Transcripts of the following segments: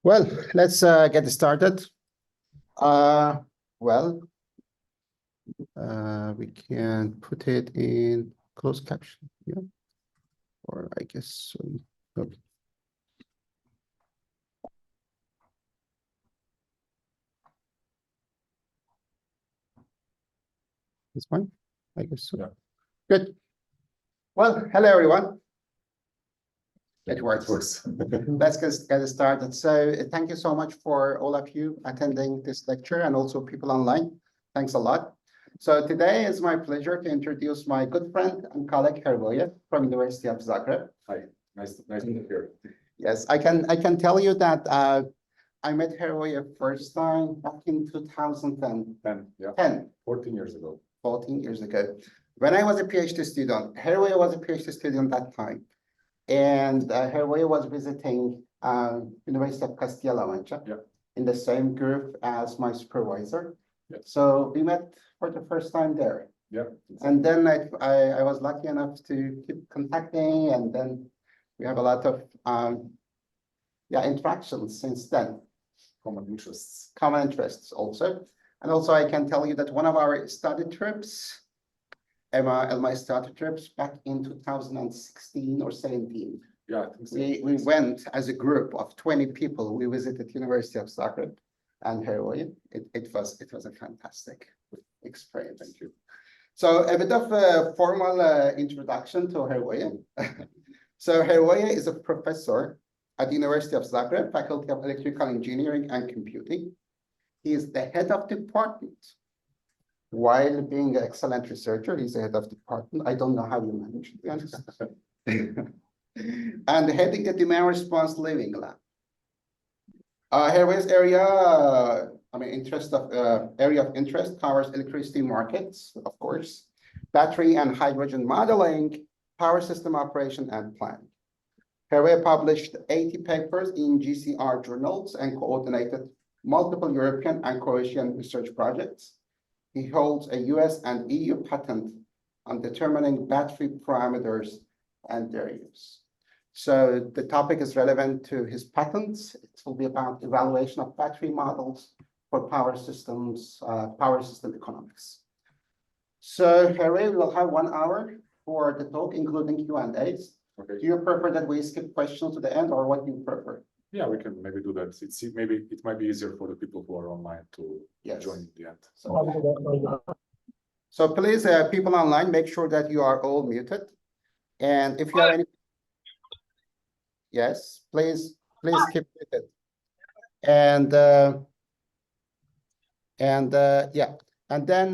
Well, let's get started. We can put it in closed caption, yeah, or I guess okay. It's fine, I guess so. Yeah. Good. Well, hello everyone. It works. Let's get started. So thank you so much for all of you attending this lecture and also people online. Thanks a lot. So today it's my pleasure to introduce my good friend and colleague Hrvoje from University of Zagreb. Hi, nice to meet you. Yes, I can tell you that I met Hrvoje first time back in 2010. Yeah. 14 years ago. 14 years ago. When I was a PhD student, Hrvoje was a PhD student that time. And Hrvoje was visiting University of Castilla-La Mancha in the same group as my supervisor. Yeah. So we met for the first time there. Yeah. And then I was lucky enough to keep contacting, and then we have a lot of interactions since then. Common interests. Common interests also. And also I can tell you that one of our study trips, my study trips back in 2016 or 17. Yeah, I think so. We went as a group of 20 people. We visited University of Zagreb and Hrvoje. It was a fantastic experience. Thank you. So a bit of a formal introduction to Hrvoje. So Hrvoje is a professor at the University of Zagreb, Faculty of Electrical Engineering and Computing. He is the head of department. While being an excellent researcher, he's the head of department. I don't know how you manage, to be honest. And heading the demand response living lab. Hrvoje's area of interest covers electricity markets, of course, battery and hydrogen modeling, power system operation and planning. Hrvoje published 80 papers in GCR journals and coordinated multiple European and Croatian research projects. He holds a US and EU patent on determining battery parameters and their use. So the topic is relevant to his patents. It will be about evaluation of battery models for power systems, power system economics. So Hrvoje will have 1 hour for the talk, including Q&As. Okay. Do you prefer that we skip questions to the end, or what do you prefer? Yeah, we can maybe do that. Maybe it might be easier for the people who are online to join in the end. So please, people online, make sure that you are all muted. And if you have any, yes, please keep muted. And then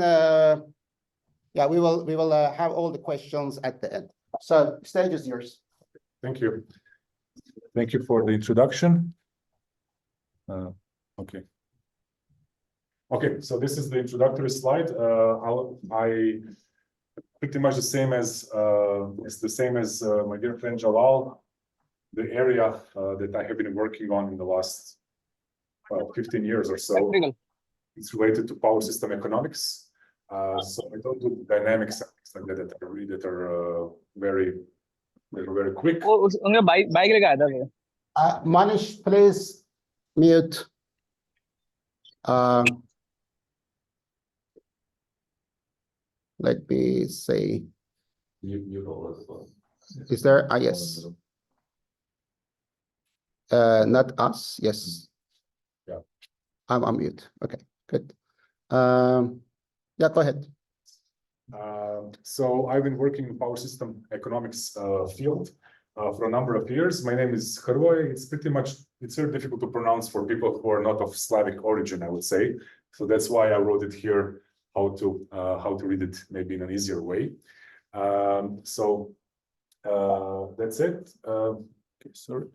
we will have all the questions at the end. So stage is yours. Thank you. Thank you for the introduction. Okay, so this is the introductory slide. I pretty much the same as my dear friend Jalal. The area that I have been working on in the last 15 years or so, it's related to power system economics. So I don't do dynamics like that are very quick. Manish, please mute. Let me say. Is there? Yes. Not us. Yes. Yeah. I'm mute. Okay. Good. Yeah. Go ahead. So I've been working in power system economics field for a number of years. My name is Hrvoje. It's very difficult to pronounce for people who are not of Slavic origin, I would say. So that's why I wrote it here, how to read it maybe in an easier way. That's it. Okay, sorry.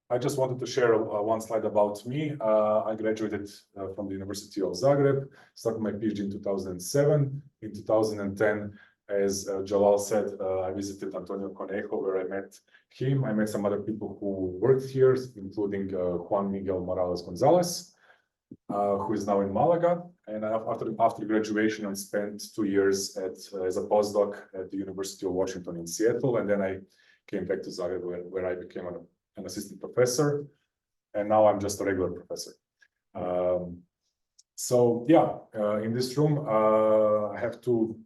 I just wanted to share one slide about me. I graduated from the University of Zagreb, started my PhD in 2007. In 2010, as Jalal said, I visited Antonio Conejo, where I met him. I met some other people who worked here, including Juan Miguel Morales Gonzalez, who is now in Malaga. And after graduation, I spent 2 years as a postdoc at the University of Washington in Seattle. And then I came back to Zagreb, where I became an assistant professor, and now I'm just a regular professor. So yeah, in this room, I have two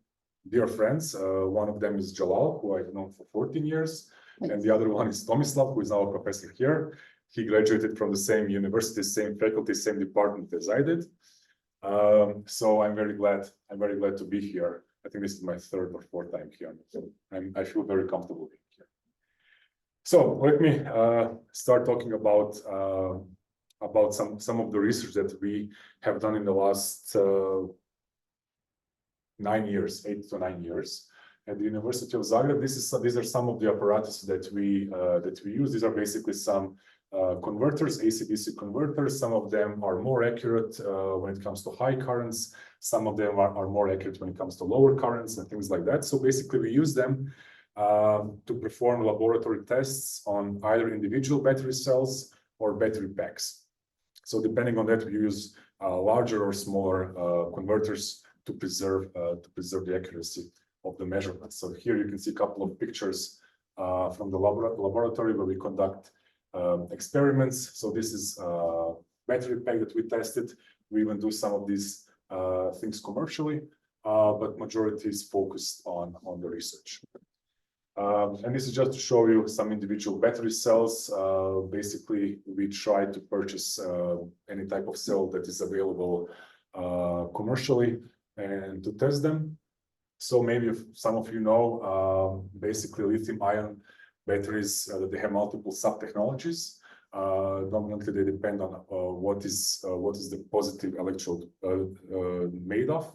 dear friends. One of them is Jalal, who I've known for 14 years, and the other one is Tomislav, who is now a professor here. He graduated from the same university, same faculty, same department as I did. So I'm very glad to be here. I think this is my third or fourth time here. So I feel very comfortable being here. So let me start talking about some of the research that we have done in the last 8 to 9 years at the University of Zagreb. These are some of the apparatus that we use. These are basically some converters, AC/DC converters. Some of them are more accurate when it comes to high currents. Some of them are more accurate when it comes to lower currents and things like that. So basically, we use them to perform laboratory tests on either individual battery cells or battery packs. So depending on that, we use larger or smaller converters to preserve the accuracy of the measurements. So here you can see a couple of pictures from the laboratory where we conduct experiments. So this is a battery pack that we tested. We even do some of these things commercially, but majority is focused on the research. And this is just to show you some individual battery cells. Basically, we try to purchase any type of cell that is available commercially and to test them. So maybe if some of you know, basically lithium-ion batteries, that they have multiple sub-technologies. Dominantly, they depend on what is the positive electrode made of.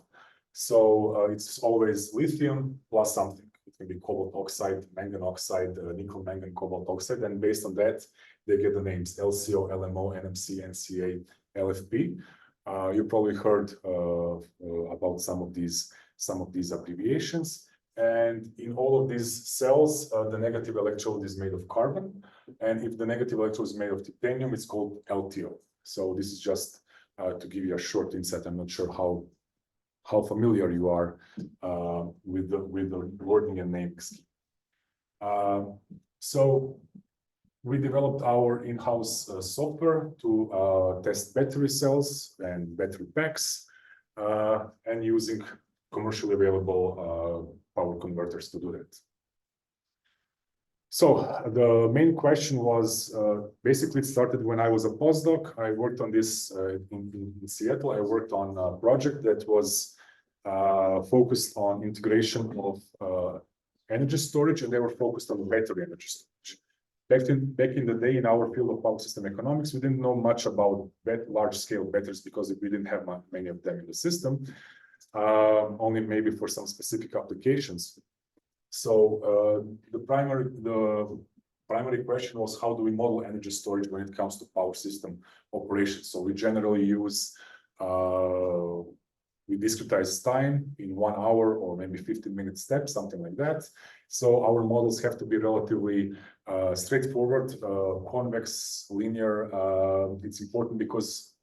So it's always lithium plus something. It can be cobalt oxide, mangan oxide, nickel, mangan, cobalt oxide, and based on that, they get the names LCO, LMO, NMC, NCA, LFP. You probably heard about some of these abbreviations. And in all of these cells, the negative electrode is made of carbon. And if the negative electrode is made of titanium, it's called LTO. So this is just to give you a short insight. I'm not sure how familiar you are with the wording and naming scheme. So we developed our in-house software to test battery cells and battery packs and using commercially available power converters to do that. So the main question was, basically it started when I was a postdoc. I worked on this in Seattle. I worked on a project that was focused on integration of energy storage, and they were focused on battery energy storage. Back in the day, in our field of power system economics, we didn't know much about large-scale batteries because we didn't have many of them in the system, only maybe for some specific applications. So the primary question was, how do we model energy storage when it comes to power system operations? So we generally use we discretize time in 1 hour or maybe 15-minute steps, something like that. So our models have to be relatively straightforward, convex, linear. It's important because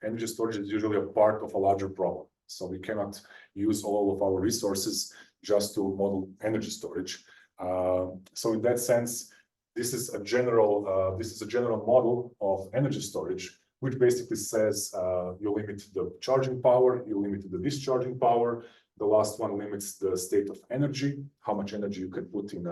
energy storage is usually a part of a larger problem. So we cannot use all of our resources just to model energy storage. So in that sense, this is a general model of energy storage, which basically says you limit the charging power, you limit the discharging power. The last one limits the state of energy, how much energy you can put in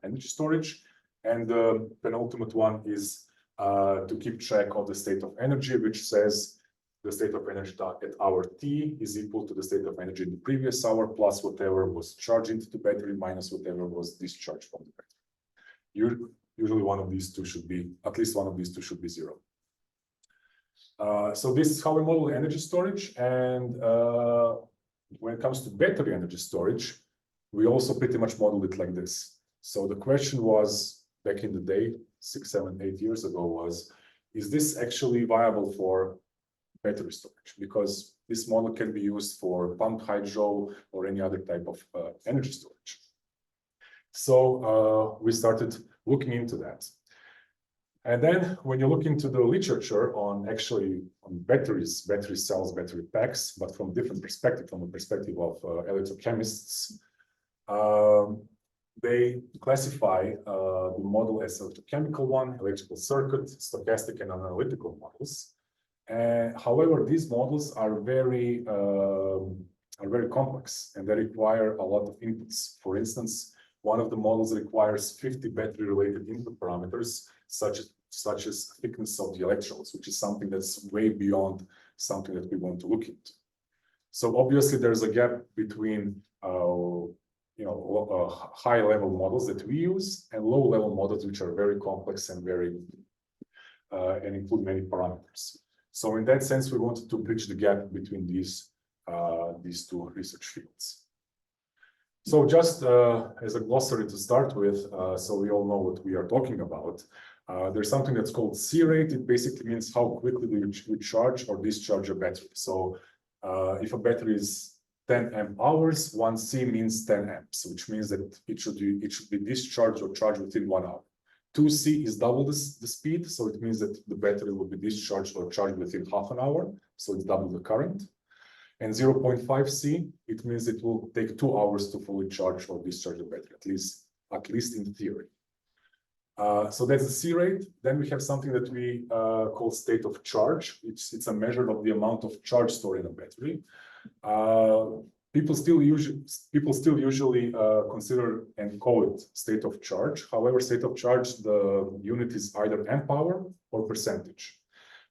energy storage. And the penultimate one is to keep track of the state of energy, which says the state of energy at hour t is equal to the state of energy in the previous hour, plus whatever was charged into the battery, minus whatever was discharged from the battery. Usually one of these two should be, at least one of these two should be 0. So this is how we model energy storage. And when it comes to battery energy storage, we also pretty much modeled it like this. So the question was, back in the day, 6, 7, 8 years ago, was, is this actually viable for battery storage? Because this model can be used for pumped hydro or any other type of energy storage. So we started looking into that. And then when you look into the literature on batteries, battery cells, battery packs, but from a different perspective, from the perspective of electrochemists, they classify the model as a chemical one, electrical circuit, stochastic, and analytical models. However, these models are very complex and they require a lot of inputs. For instance, one of the models requires 50 battery-related input parameters, such as thickness of the electrodes, which is something that's way beyond something that we want to look into. So obviously, there's a gap between high-level models that we use and low-level models, which are very complex and and include many parameters. So in that sense, we wanted to bridge the gap between these two research fields. So just as a glossary to start with, so we all know what we are talking about. There's something that's called C rate. It basically means how quickly do you charge or discharge a battery. So if a battery is 10 amp hours, 1 C means 10 amps, which means that it should be discharged or charged within 1 hour. 2 C is double the speed, so it means that the battery will be discharged or charged within half an hour, so it's double the current. And 0.5 C, it means it will take 2 hours to fully charge or discharge the battery, at least in theory. So that's the C rate. Then we have something that we call state of charge. It's a measure of the amount of charge stored in a battery. People still usually consider and call it state of charge. However, state of charge, the unit is either amp hour or percentage.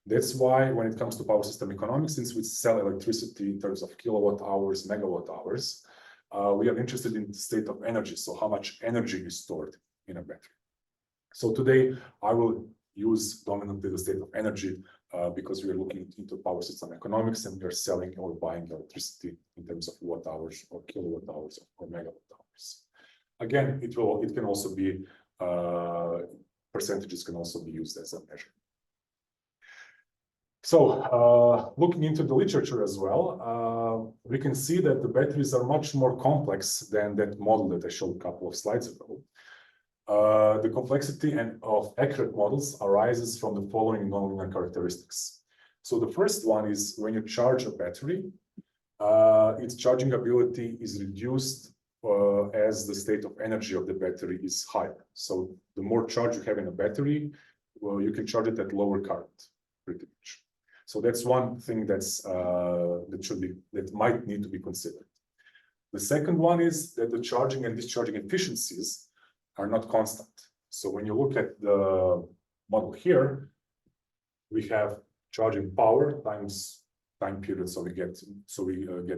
That's why when it comes to power system economics, since we sell electricity in terms of kilowatt hours, megawatt hours, we are interested in the state of energy. So how much energy is stored in a battery. So today I will use dominantly the state of energy because we are looking into power system economics and we are selling or buying electricity in terms of watt hours or kilowatt hours or megawatt hours. Again, it can also be percentages can also be used as a measure. So looking into the literature as well, we can see that the batteries are much more complex than that model that I showed a couple of slides ago. The complexity of accurate models arises from the following nonlinear characteristics. So the first one is when you charge a battery, its charging ability is reduced as the state of energy of the battery is higher. So the more charge you have in a battery, well, you can charge it at lower current, pretty much. So that's one thing that might need to be considered. The second one is that the charging and discharging efficiencies are not constant. So when you look at the model here, we have charging power times time period. So we get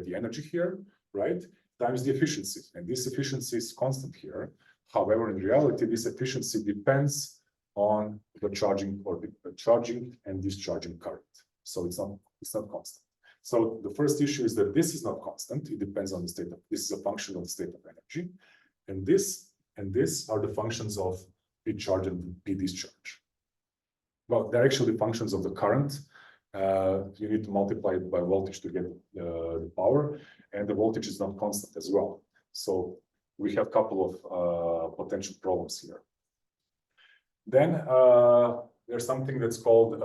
the energy here, right? Times the efficiency, and this efficiency is constant here. However, in reality, this efficiency depends on the charging or the charging and discharging current. So it's not constant. So the first issue is that this is not constant. It depends on the state of, this is a function of the state of energy. And this are the functions of P charge and P discharge. Well, they're actually functions of the current. You need to multiply it by voltage to get the power, and the voltage is not constant as well. So we have a couple of potential problems here. Then there's something that's called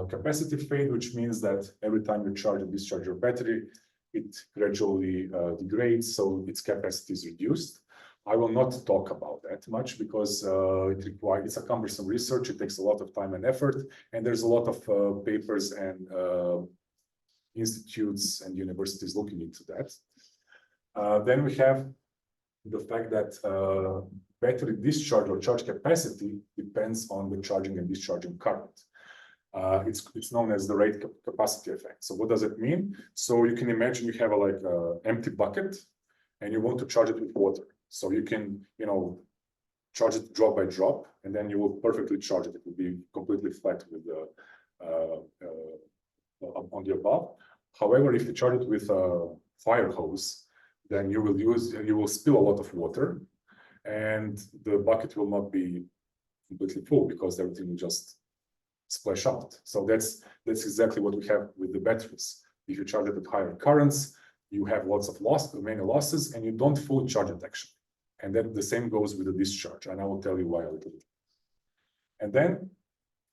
capacitive fade, which means that every time you charge and discharge your battery, it gradually degrades, so its capacity is reduced. I will not talk about that much because it's a cumbersome research. It takes a lot of time and effort, and there's a lot of papers and institutes and universities looking into that. Then we have the fact that battery discharge or charge capacity depends on the charging and discharging current. It's known as the rate capacity effect. So what does it mean? So you can imagine you have a empty bucket and you want to charge it with water. So you can, charge it drop by drop, and then you will perfectly charge it. It will be completely flat with the on the above. However, if you charge it with a fire hose, then you will spill a lot of water, and the bucket will not be completely full because everything will just splash out. So that's exactly what we have with the batteries. If you charge it at higher currents, you have lots of many losses, and you don't fully charge it actually. And then the same goes with the discharge, and I will tell you why a little bit. And then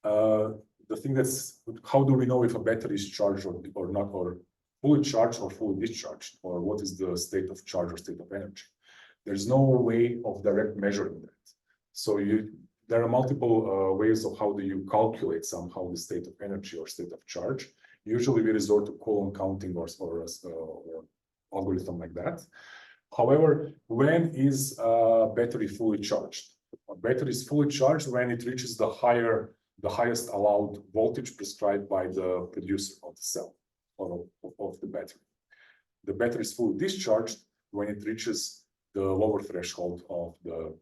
the thing that's, how do we know if a battery is charged or not, or fully charged or fully discharged, or what is the state of charge or state of energy? There's no way of direct measuring that. So there are multiple ways of how do you calculate somehow the state of energy or state of charge. Usually we resort to Coulomb counting or algorithm like that. However, when is a battery fully charged? A battery is fully charged when it reaches the highest allowed voltage prescribed by the producer of the cell or of the battery. The battery is fully discharged when it reaches the lower threshold of the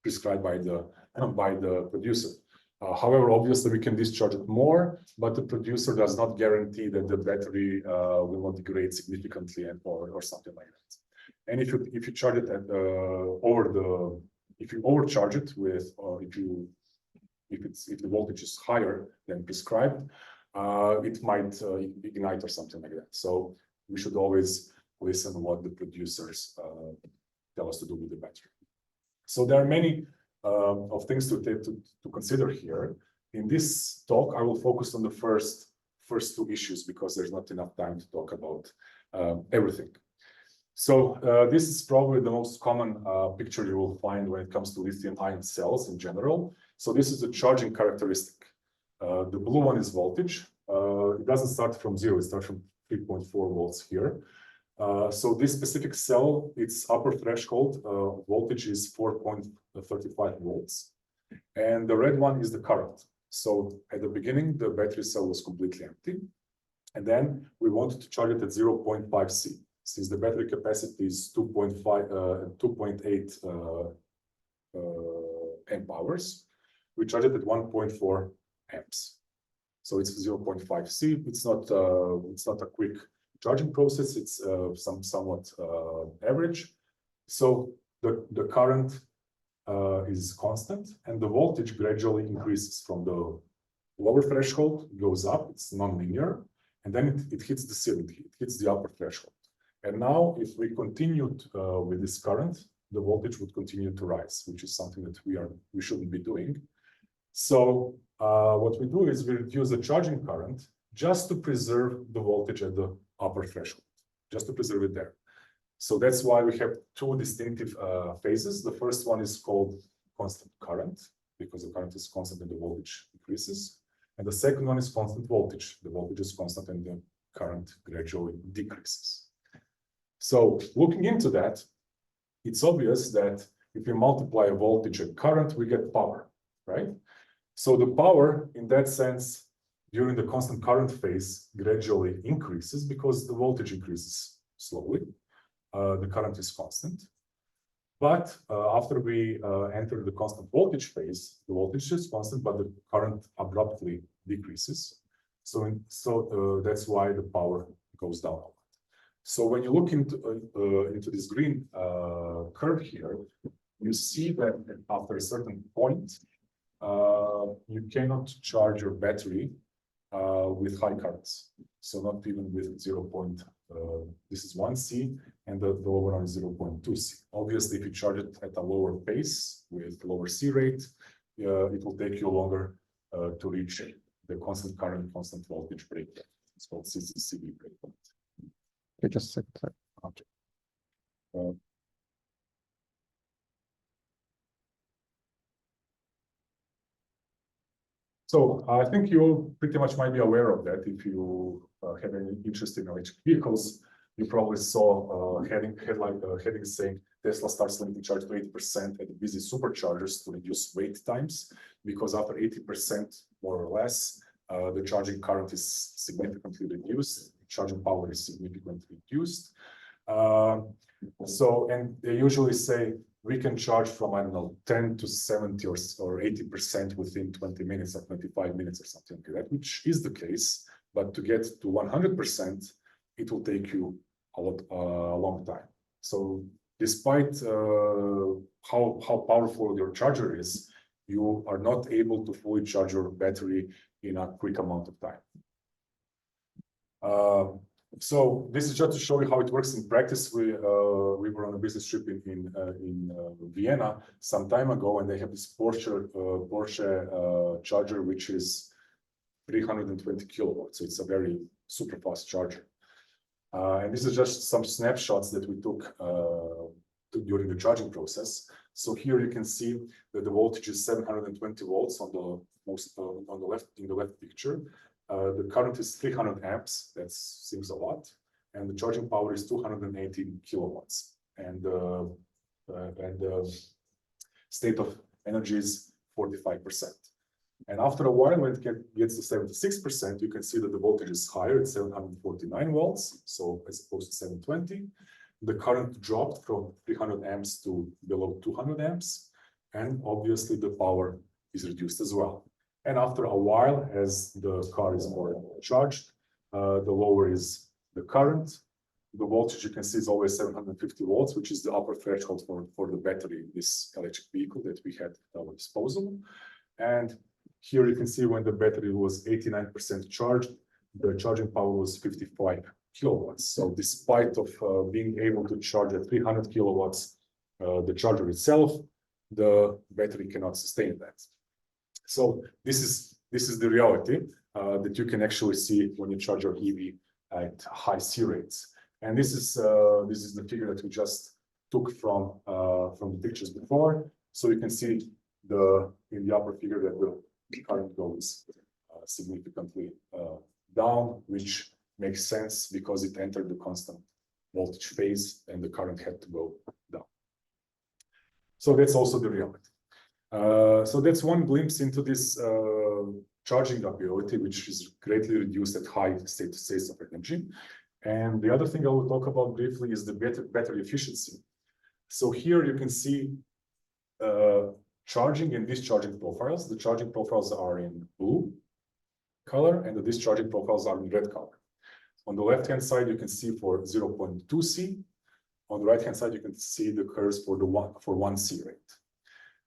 prescribed by the producer. However, obviously we can discharge it more, but the producer does not guarantee that the battery will not degrade significantly or something like that. And if you charge it at if you overcharge it with if the voltage is higher than prescribed, it might ignite or something like that. So we should always listen to what the producers tell us to do with the battery. So there are many of things to consider here. In this talk, I will focus on the first two issues because there's not enough time to talk about everything. So this is probably the most common picture you will find when it comes to lithium-ion cells in general. So this is the charging characteristic. The blue one is voltage. It doesn't start from 0, it starts from 3.4 volts here. So this specific cell, its upper threshold voltage is 4.35 volts. And the red one is the current. So at the beginning, the battery cell was completely empty. And then we wanted to charge it at 0.5 C. Since the battery capacity is 2.8 amp hours, we charge it at 1.4 amps. So it's 0.5 C. It's not a quick charging process. It's somewhat average. So the current is constant, and the voltage gradually increases from the lower threshold, goes up. It's non-linear, and then it hits the ceiling. It hits the upper threshold. And now, if we continued with this current, the voltage would continue to rise, which is something that we shouldn't be doing. So what we do is we reduce the charging current just to preserve the voltage at the upper threshold, just to preserve it there. So that's why we have two distinctive phases. The first one is called constant current, because the current is constant and the voltage increases. And the second one is constant voltage. The voltage is constant and the current gradually decreases. So looking into that, it's obvious that if we multiply a voltage and current, we get power, right? So the power, in that sense, during the constant current phase, gradually increases because the voltage increases slowly. The current is constant. But after we enter the constant voltage phase, the voltage is constant, but the current abruptly decreases. So that's why the power goes down. So when you look into this green curve here, you see that after a certain point, you cannot charge your battery with high currents. So not even with this is 1 C, and the lower one is 0.2 C. Obviously, if you charge it at a lower pace with lower C rate, it will take you longer to reach the constant current, constant voltage breakpoint. It's called CCCV breakpoint. Okay, just a second. Sorry. Okay. So I think you pretty much might be aware of that. If you have any interest in electric vehicles, you probably saw headings saying Tesla starts limiting charge to 80% at busy superchargers to reduce wait times, because after 80% more or less, the charging current is significantly reduced, charging power is significantly reduced. And they usually say we can charge from, I don't know, 10 to 70 or 80% within 20 minutes or 25 minutes or something like that, which is the case. But to get to 100%, it will take you a long time. So despite how powerful your charger is, you are not able to fully charge your battery in a quick amount of time. So this is just to show you how it works in practice. We were on a business trip in Vienna some time ago, and they have this Porsche charger, which is 320 kilowatts. So it's a very super fast charger. And this is just some snapshots that we took during the charging process. So here you can see that the voltage is 720 volts on the left, in the left picture. The current is 300 amps. That seems a lot, and the charging power is 218 kilowatts. And the state of energy is 45%. And after a while, when it gets to 76%, you can see that the voltage is higher. It's 749 volts, so as opposed to 720. The current dropped from 300 amps to below 200 amps, and obviously the power is reduced as well. And after a while, as the car is more charged, the lower is the current. The voltage you can see is always 750 volts, which is the upper threshold for the battery in this electric vehicle that we had at our disposal. And here you can see when the battery was 89% charged, the charging power was 55 kilowatts. So despite of being able to charge at 300 kilowatts, the charger itself, the battery cannot sustain that. So this is the reality that you can actually see when you charge your EV at high C rates. And this is the figure that we just took from the pictures before. So you can see in the upper figure that the current goes significantly down, which makes sense because it entered the constant voltage phase and the current had to go down. So that's also the reality. So that's one glimpse into this charging ability, which is greatly reduced at high states of energy. And the other thing I will talk about briefly is the battery efficiency. So here you can see charging and discharging profiles. The charging profiles are in blue color and the discharging profiles are in red color. On the left-hand side, you can see for 0.2 C. On the right-hand side, you can see the curves for 1 C rate.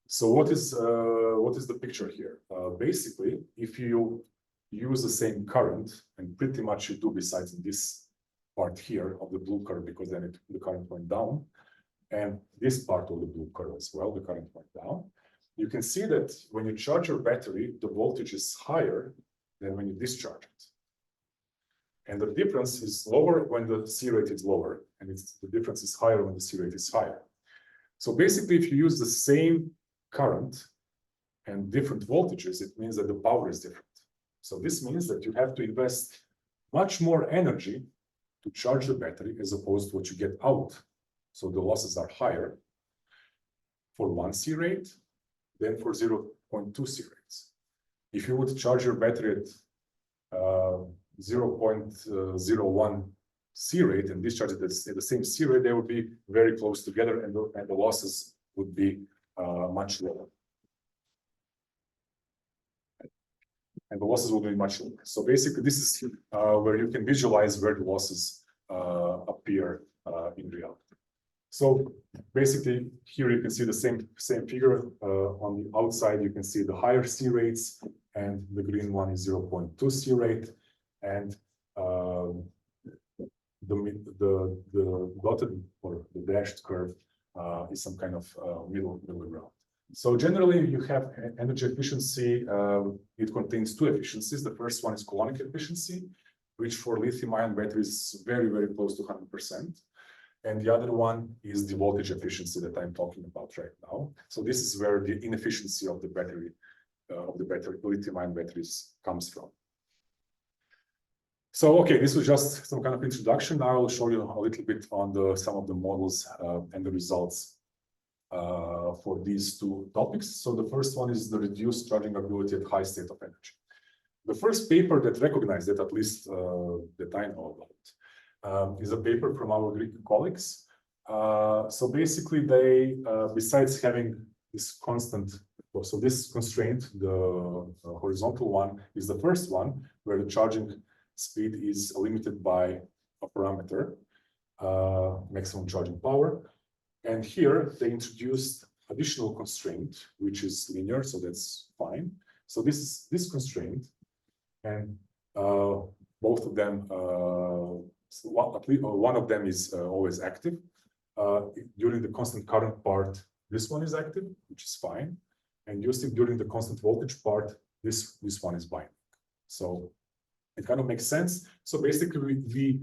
So what is the picture here? Basically, if you use the same current, and pretty much you do besides in this part here of the blue curve, because then the current went down, and this part of the blue curve as well, the current went down. You can see that when you charge your battery, the voltage is higher than when you discharge it. And the difference is lower when the C rate is lower, and the difference is higher when the C rate is higher. So basically, if you use the same current and different voltages, it means that the power is different. So this means that you have to invest much more energy to charge the battery as opposed to what you get out. So the losses are higher for 1 C rate than for 0.2 C rates. If you would charge your battery at 0.01 C rate and discharge it at the same C rate, they would be very close together, and the losses would be much lower. And the losses will be much lower. So basically, this is where you can visualize where the losses appear in reality. So basically, here you can see the same figure. On the outside, you can see the higher C rates, and the green one is 0.2 C rate, and the dotted or the dashed curve is some kind of middle ground. So generally, you have energy efficiency. It contains two efficiencies. The first one is colonic efficiency, which for lithium-ion batteries is very, very close to 100%. And the other one is the voltage efficiency that I'm talking about right now. So this is where the inefficiency of the battery, lithium-ion batteries comes from. So, okay, this was just some kind of introduction. Now I will show you a little bit on some of the models and the results for these two topics. So the first one is the reduced charging ability at high state of energy. The first paper that recognized it, at least that I know about, is a paper from our Greek colleagues. So basically they, besides having this constant, so this constraint, the horizontal one, is the first one where the charging speed is limited by a parameter, maximum charging power. And here they introduced additional constraint, which is linear, so that's fine. So this is this constraint, and both of them, one of them is always active. During the constant current part, this one is active, which is fine. And during the constant voltage part, this one is binding. So it kind of makes sense. So basically, we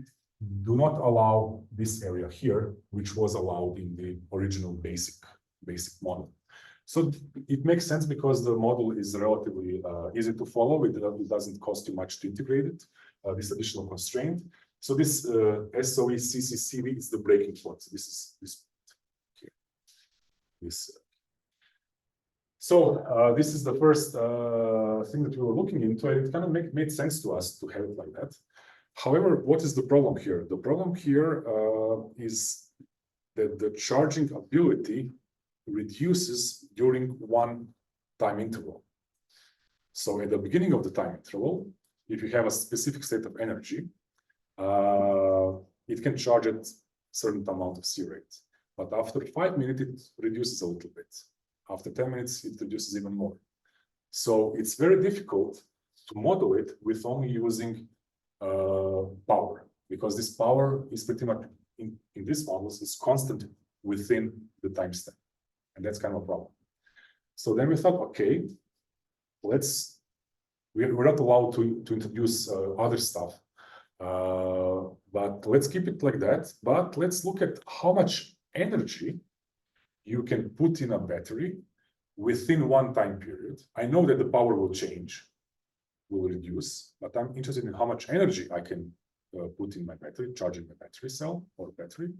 do not allow this area here, which was allowed in the original basic model. So it makes sense because the model is relatively easy to follow. It doesn't cost you much to integrate it, this additional constraint. So this SOE CCCV is the breaking point. This is this here. So this is the first thing that we were looking into, and it kind of made sense to us to have it like that. However, what is the problem here? The problem here is that the charging ability reduces during one time interval. So at the beginning of the time interval, if you have a specific state of energy, it can charge at a certain amount of C rate. But after 5 minutes, it reduces a little bit. After 10 minutes, it reduces even more. So it's very difficult to model it with only using power, because this power is pretty much in these models is constant within the time step. And that's kind of a problem. So then we thought, okay, we're not allowed to introduce other stuff, but let's keep it like that. But let's look at how much energy you can put in a battery within one time period. I know that the power will change, will reduce, but I'm interested in how much energy I can put in my battery, charging my battery cell or battery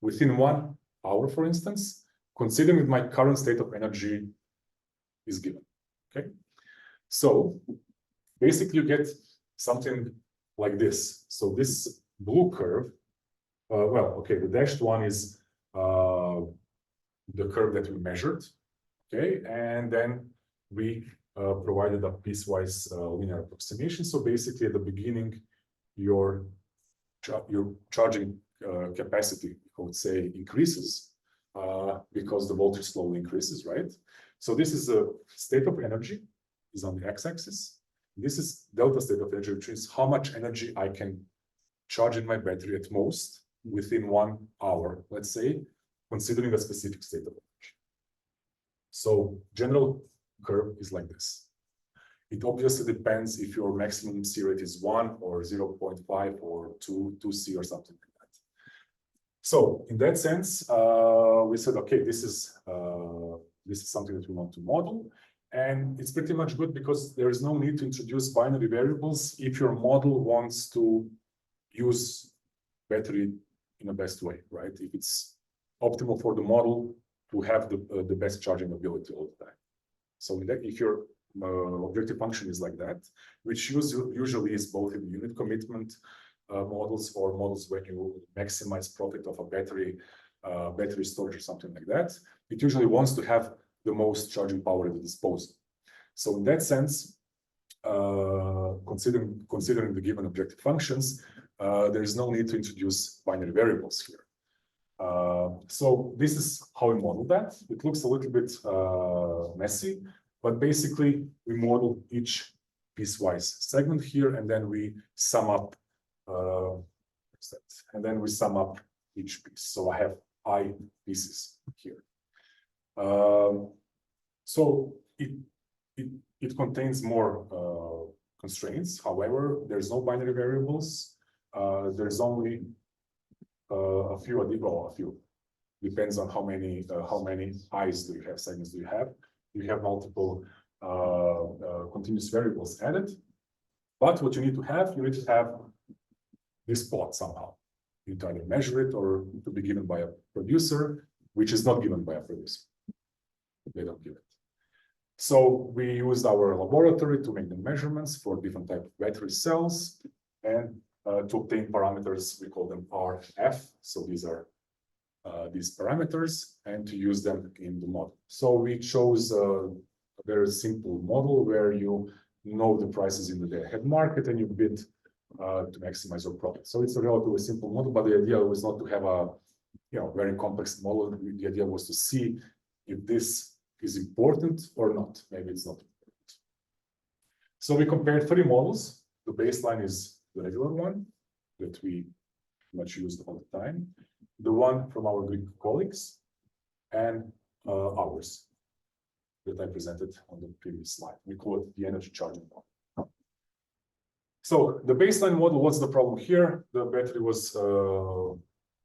within 1 hour, for instance, considering that my current state of energy is given. Okay, so basically you get something like this. So this blue curve, the dashed one is the curve that we measured. Okay, and then we provided a piecewise linear approximation. So basically, at the beginning, your charging capacity, I would say, increases because the voltage slowly increases, right? So this is a state of energy, is on the x-axis. This is delta state of energy, which is how much energy I can charge in my battery at most within 1 hour, let's say, considering a specific state of energy. So general curve is like this. It obviously depends if your maximum C rate is 1 or 0.5 or 2C or something like that. So in that sense, we said, okay, this is something that we want to model. And it's pretty much good because there is no need to introduce binary variables if your model wants to use battery in the best way, right? If it's optimal for the model to have the best charging ability all the time. So in that, if your objective function is like that, which usually is both in unit commitment models or models when you maximize profit of a battery storage or something like that, it usually wants to have the most charging power at the disposal. So in that sense, considering the given objective functions, there is no need to introduce binary variables here. So this is how we model that. It looks a little bit messy, but basically we model each piecewise segment here, and then we sum up. Each piece. So I have I pieces here. So it contains more constraints. However, there's no binary variables. There's only a few. Depends on how many I's do you have, segments do you have. You have multiple continuous variables added. But what you need to have this plot somehow. You need to either measure it or to be given by a producer, which is not given by a producer. They don't give it. So we used our laboratory to make the measurements for different types of battery cells and to obtain parameters, we call them RF. So these are these parameters, and to use them in the model. So we chose a very simple model where you know the prices in the day-ahead market and you bid to maximize your profit. So it's a relatively simple model, but the idea was not to have a very complex model. The idea was to see if this is important or not. Maybe it's not important. So we compared 3 models. The baseline is the regular one that we much used all the time, the one from our Greek colleagues, and ours that I presented on the previous slide. We call it the energy charging model. So the baseline model, what's the problem here? The battery was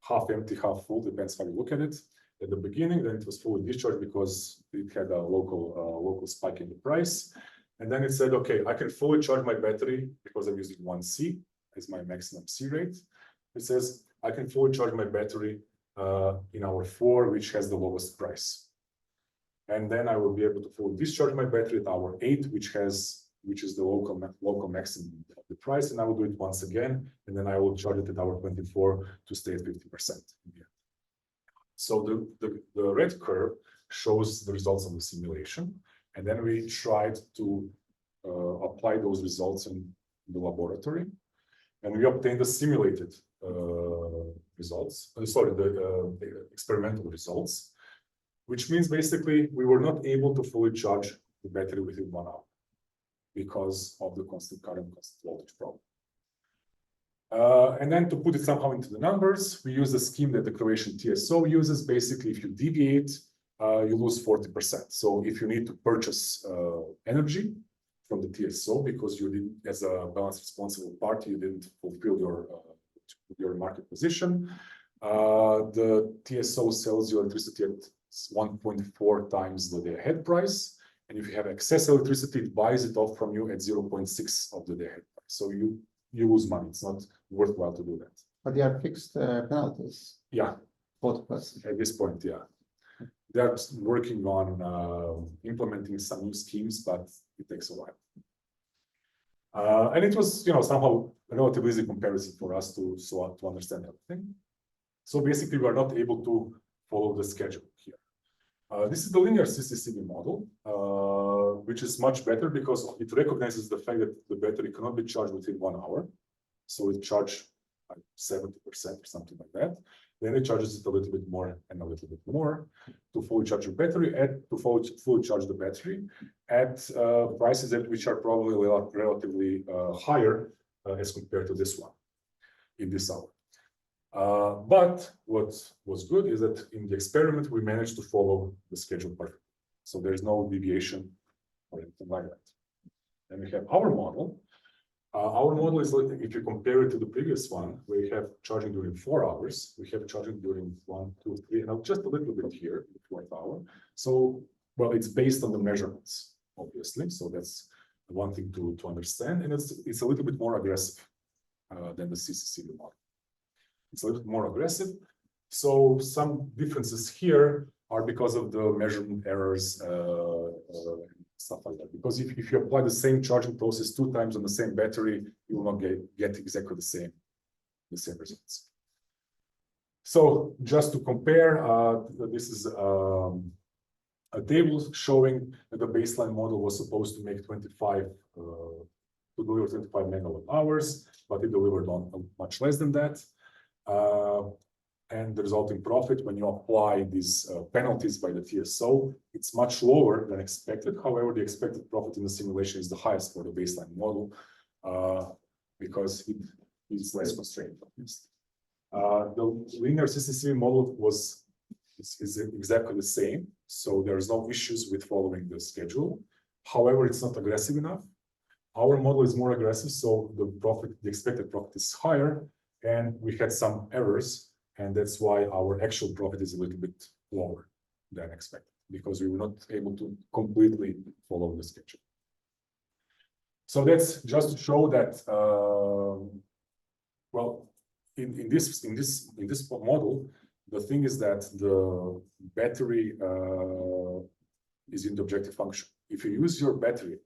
half empty, half full, depends how you look at it. At the beginning, then it was fully discharged because it had a local spike in the price. And then it said, okay, I can fully charge my battery because I'm using 1C as my maximum C rate. It says I can fully charge my battery in hour 4, which has the lowest price. And then I will be able to fully discharge my battery at hour 8, which is the local maximum of the price, and I will do it once again, and then I will charge it at hour 24 to stay at 50%. So the red curve shows the results of the simulation, and then we tried to apply those results in the laboratory, and we obtained the simulated results. The experimental results, which means basically we were not able to fully charge the battery within 1 hour because of the constant current, constant voltage problem. And then to put it somehow into the numbers, we use the scheme that the Croatian TSO uses. Basically, if you deviate, you lose 40%. So if you need to purchase energy from the TSO because you didn't, as a balance responsible party, you didn't fulfill your market position, the TSO sells you electricity at 1.4 times the day-ahead price. And if you have excess electricity, it buys it off from you at 0.6 of the day-ahead price. So you lose money. It's not worthwhile to do that. But they are fixed penalties. Yeah. 40%. At this point, yeah. They're working on implementing some new schemes, but it takes a while. And it was, somehow a relatively easy comparison for us to understand everything. So basically, we are not able to follow the schedule here. This is the linear CCCV model, which is much better because it recognizes the fact that the battery cannot be charged within 1 hour. So it charges like 70% or something like that. Then it charges it a little bit more and a little bit more to fully charge your battery to fully charge the battery at prices which are probably relatively higher as compared to this one in this hour. But what was good is that in the experiment, we managed to follow the schedule perfectly. So there's no deviation or anything like that. Then we have our model. Our model is, like, if you compare it to the previous one, we have charging during 4 hours. We have charging during 1, 2, 3, and just a little bit here, the 4th hour. So, well, it's based on the measurements, obviously. So that's one thing to understand. And it's a little bit more aggressive than the CCCV model. It's a little bit more aggressive. So some differences here are because of the measurement errors, stuff like that. Because if you apply the same charging process 2 times on the same battery, you will not get exactly the same results. So just to compare, this is a table showing that the baseline model was supposed to make 25 to deliver 25 megawatt hours, but it delivered on much less than that. And the resulting profit, when you apply these penalties by the TSO, it's much lower than expected. However, the expected profit in the simulation is the highest for the baseline model because it is less constrained. The linear CCCV model is exactly the same, so there's no issues with following the schedule. However, it's not aggressive enough. Our model is more aggressive, so the expected profit is higher, and we had some errors. And that's why our actual profit is a little bit lower than expected, because we were not able to completely follow the schedule. So that's just to show that, well, in this model, the thing is that the battery is in the objective function. If you use your battery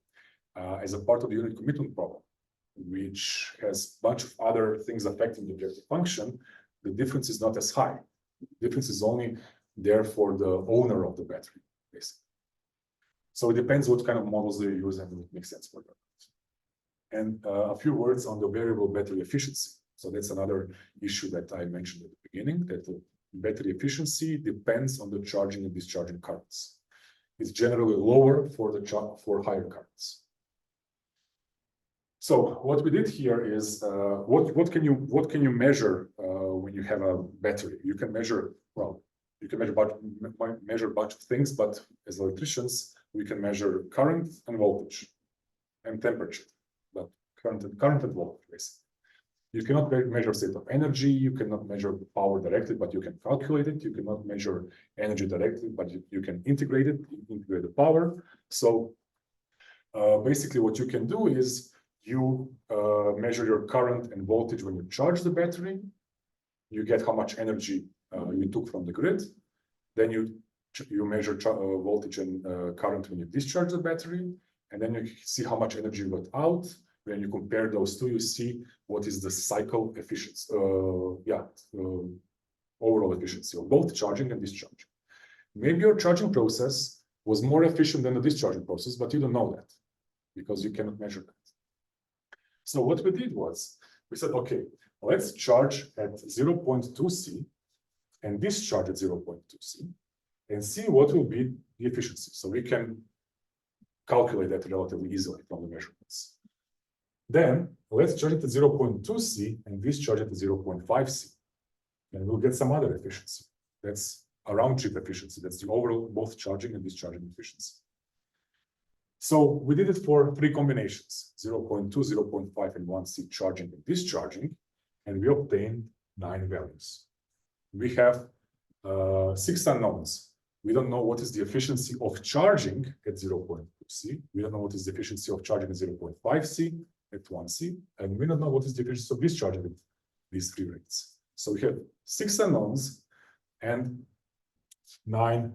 as a part of the unit commitment problem, which has a bunch of other things affecting the objective function, the difference is not as high. The difference is only there for the owner of the battery, basically. So it depends what kind of models they use and it makes sense for them. And a few words on the variable battery efficiency. So that's another issue that I mentioned at the beginning, that the battery efficiency depends on the charging and discharging currents. It's generally lower for higher currents. So what we did here is what can you measure when you have a battery? You can measure, well, you can measure a bunch of things, but as electricians, we can measure current and voltage and temperature. But current and voltage, basically. You cannot measure state of energy, you cannot measure power directly, but you can calculate it. You cannot measure energy directly, but you can integrate it, integrate the power. So basically what you can do is you measure your current and voltage when you charge the battery. You get how much energy you took from the grid. Then you measure voltage and current when you discharge the battery. And then you see how much energy you got out. When you compare those two, you see what is the cycle efficiency, overall efficiency of both charging and discharging. Maybe your charging process was more efficient than the discharging process, but you don't know that because you cannot measure that. So what we did was, we said, okay, let's charge at 0.2 C and discharge at 0.2 C and see what will be the efficiency. So we can calculate that relatively easily from the measurements. Then let's charge it at 0.2 C and discharge it at 0.5 C. And we'll get some other efficiency. That's a round trip efficiency. That's the overall both charging and discharging efficiency. So we did it for 3 combinations, 0.2, 0.5, and 1 C charging and discharging, and we obtained 9 values. We have 6 unknowns. We don't know what is the efficiency of charging at 0.2 C. We don't know what is the efficiency of charging at 0.5 C, at 1 C, and we don't know what is the efficiency of discharging at these 3 rates. So we have 6 unknowns and 9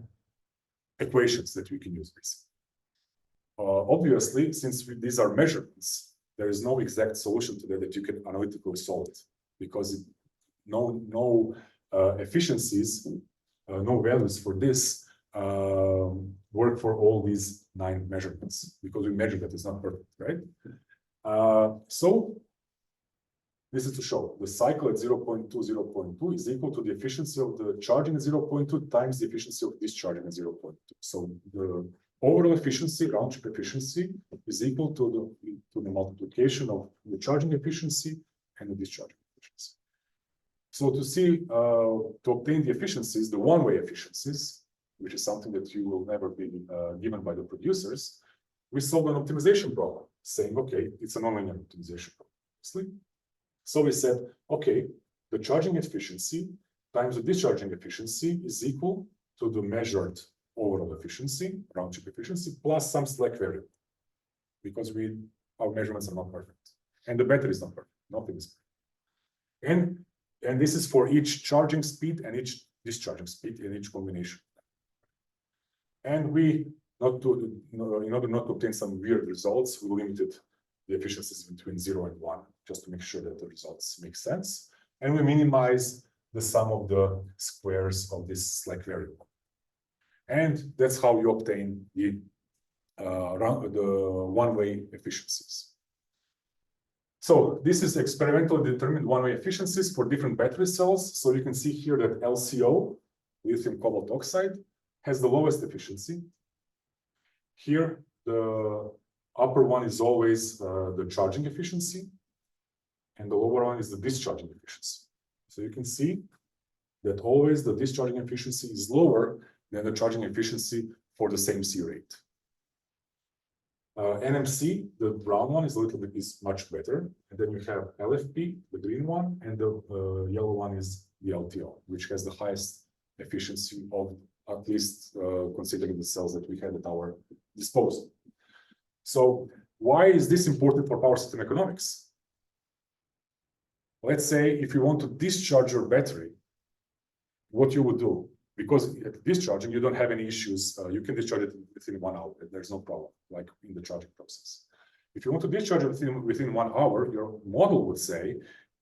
equations that we can use basically. Obviously, since these are measurements, there is no exact solution to that you can analytically solve it because no efficiencies, no values for this work for all these 9 measurements because we measure that it's not perfect, right? So this is to show the cycle at 0.2, 0.2 is equal to the efficiency of the charging at 0.2 times the efficiency of discharging at 0.2. So the overall efficiency, round trip efficiency, is equal to the multiplication of the charging efficiency and the discharging efficiency. So to see, to obtain the efficiencies, the one-way efficiencies, which is something that you will never be given by the producers, we solved an optimization problem, saying, okay, it's a nonlinear optimization problem, obviously. So we said, okay, the charging efficiency times the discharging efficiency is equal to the measured overall efficiency, round trip efficiency, plus some slack variable, because our measurements are not perfect, and the battery is not perfect. Nothing is perfect. And this is for each charging speed and each discharging speed in each combination. And in order not to obtain some weird results, we limited the efficiencies between 0 and 1, just to make sure that the results make sense. And we minimize the sum of the squares of this slack variable. And that's how you obtain the one-way efficiencies. So this is experimentally determined one-way efficiencies for different battery cells. So you can see here that LCO, lithium cobalt oxide, has the lowest efficiency. Here, the upper one is always the charging efficiency, and the lower one is the discharging efficiency. So you can see that always the discharging efficiency is lower than the charging efficiency for the same C rate. NMC, the brown one, is much better. And then you have LFP, the green one, and the yellow one is the LTO, which has the highest efficiency of, at least considering the cells that we had at our disposal. So why is this important for power system economics? Let's say if you want to discharge your battery, what you would do, because at discharging, you don't have any issues. You can discharge it within 1 hour. There's no problem, like in the charging process. If you want to discharge it within 1 hour, your model would say,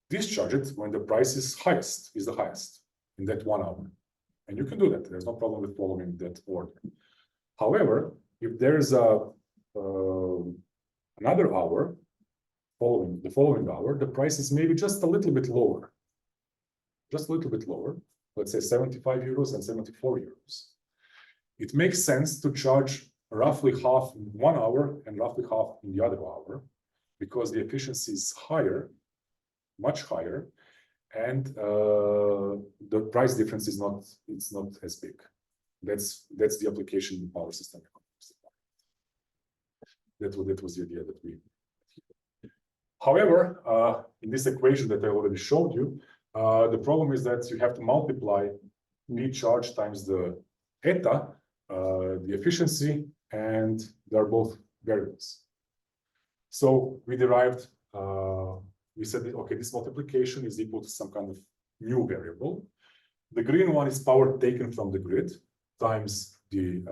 discharge it when the price is the highest in that 1 hour. And you can do that. There's no problem with following that order. However, if there's another hour, the following hour, the price is maybe just a little bit lower. Just a little bit lower. Let's say 75 euros and 74 euros. It makes sense to charge roughly half in 1 hour and roughly half in the other hour, because the efficiency is higher, much higher, and the price difference is not as big. That's the application in power system economics. That was the idea that we. However, in this equation that I already showed you, the problem is that you have to multiply P charge times the eta, the efficiency, and they're both variables. So we derived, we said, that, okay, this multiplication is equal to some kind of new variable. The green one is power taken from the grid times the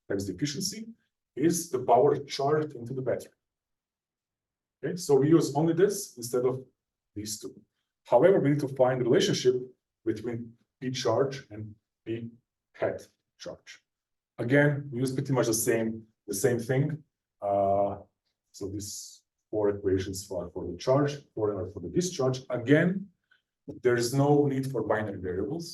efficiency is the power charged into the battery. Okay, so we use only this instead of these two. However, we need to find the relationship between P charge and P hat charge. Again, we use pretty much the same thing. So these four equations for the charge, for the discharge. Again, there is no need for binary variables.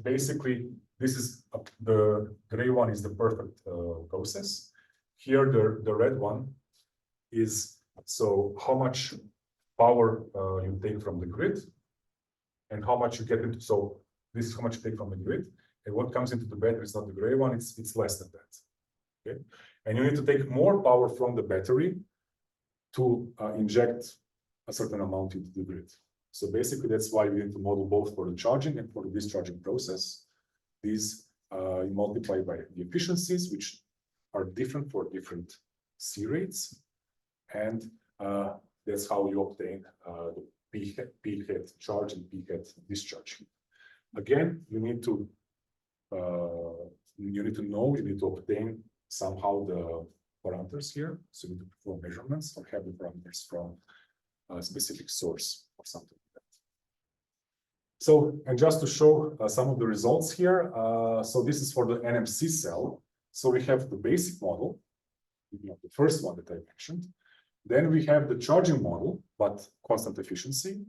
Basically, this is the gray one is the perfect process. Here, the red one is so how much power you take from the grid and how much you get into. So this is how much you take from the grid, and what comes into the battery is not the gray one, it's less than that. Okay, and you need to take more power from the battery to inject a certain amount into the grid. So basically, that's why we need to model both for the charging and for the discharging process. These you multiply by the efficiencies, which are different for different C rates, and that's how you obtain the P hat charge and P hat discharge. Again, you need to obtain somehow the parameters here. So you need to perform measurements or have the parameters from a specific source or something like that. So, and just to show some of the results here, so this is for the NMC cell. So we have the basic model, the first one that I mentioned. Then we have the charging model, but constant efficiency.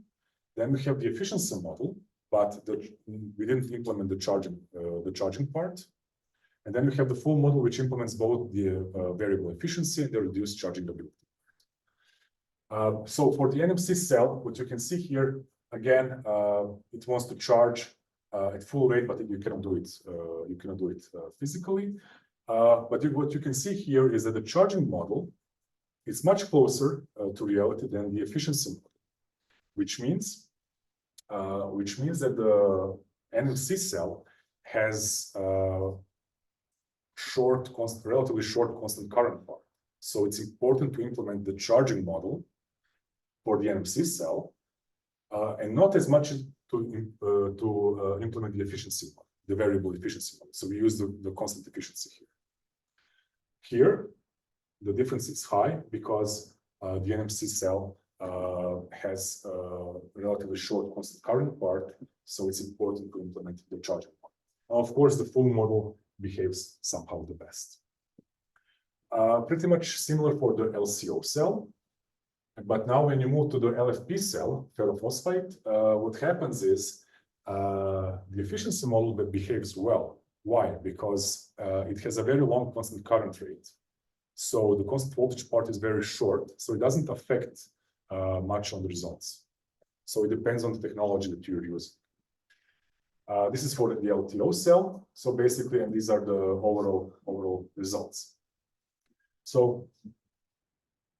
Then we have the efficiency model, but we didn't implement the charging part. And then we have the full model, which implements both the variable efficiency and the reduced charging ability. So for the NMC cell, what you can see here, again, it wants to charge at full rate, but you cannot do it. You cannot do it physically. But what you can see here is that the charging model is much closer to reality than the efficiency model, which means that the NMC cell has relatively short constant current part. So it's important to implement the charging model for the NMC cell, and not as much to implement the efficiency model, the variable efficiency model. So we use the constant efficiency here. Here, the difference is high because the NMC cell has a relatively short constant current part, so it's important to implement the charging model. Now, of course, the full model behaves somehow the best. Pretty much similar for the LCO cell, but now when you move to the LFP cell, ferrophosphate, what happens is the efficiency model that behaves well. Why? Because it has a very long constant current rate. So the constant voltage part is very short, so it doesn't affect much on the results. So it depends on the technology that you're using. This is for the LTO cell. So basically, and these are the overall results. So